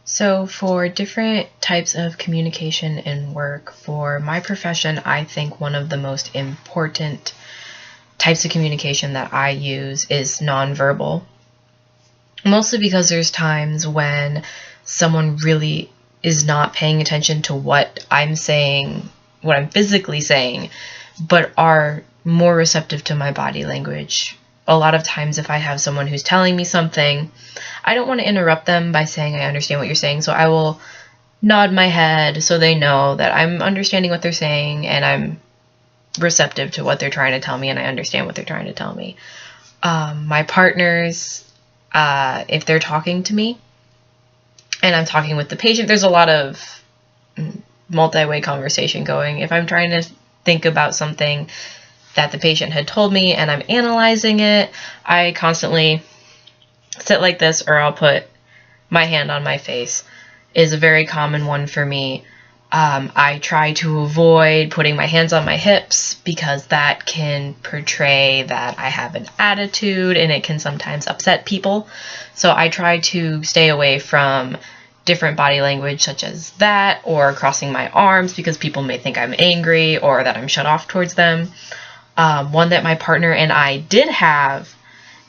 So for different types of communication in work, for my profession, I think one of the most important types of communication that I use is nonverbal. Mostly because there's times when someone really is not paying attention to what I'm saying, what I'm physically saying, but are more receptive to my body language. A lot of times if I have someone who's telling me something, I don't want to interrupt them by saying I understand what you're saying, so I will nod my head so they know that I'm understanding what they're saying and I'm receptive to what they're trying to tell me and I understand what they're trying to tell me. My partners, if they're talking to me and I'm talking with the patient, there's a lot of multi-way conversation going. If I'm trying to think about something that the patient had told me and I'm analyzing it, I constantly sit like this, or I'll put my hand on my face, is a very common one for me. I try to avoid putting my hands on my hips because that can portray that I have an attitude and it can sometimes upset people. So I try to stay away from different body language such as that, or crossing my arms because people may think I'm angry or that I'm shut off towards them. One that my partner and I did have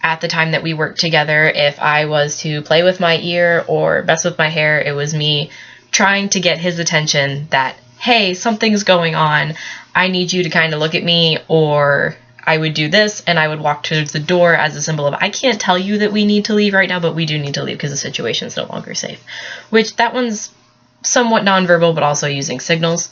at the time that we worked together, if I was to play with my ear or mess with my hair, it was me trying to get his attention that, hey, something's going on. I need you to kind of look at me, or I would do this and I would walk towards the door as a symbol of, I can't tell you that we need to leave right now, but we do need to leave because the situation is no longer safe. Which, that one's somewhat nonverbal, but also using signals.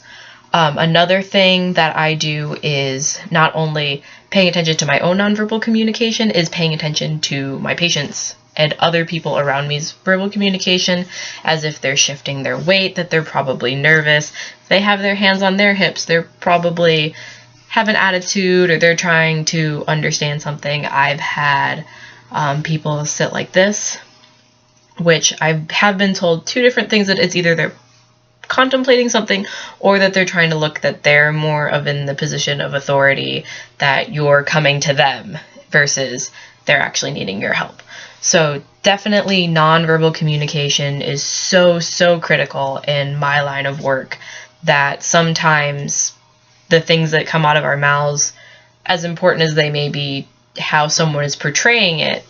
Another thing that I do is not only paying attention to my own nonverbal communication, is paying attention to my patients and other people around me's verbal communication, as if they're shifting their weight, that they're probably nervous. If they have their hands on their hips, they're probably have an attitude or they're trying to understand something. I've had people sit like this, which I have been told two different things, that it's either they're contemplating something or that they're trying to look that they're more of in the position of authority, that you're coming to them versus they're actually needing your help. So definitely nonverbal communication is so critical in my line of work, that sometimes the things that come out of our mouths, as important as they may be, how someone is portraying it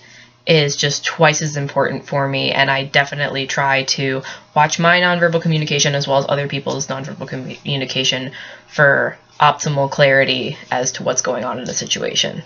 is just twice as important for me, and I definitely try to watch my nonverbal communication as well as other people's nonverbal communication for optimal clarity as to what's going on in a situation.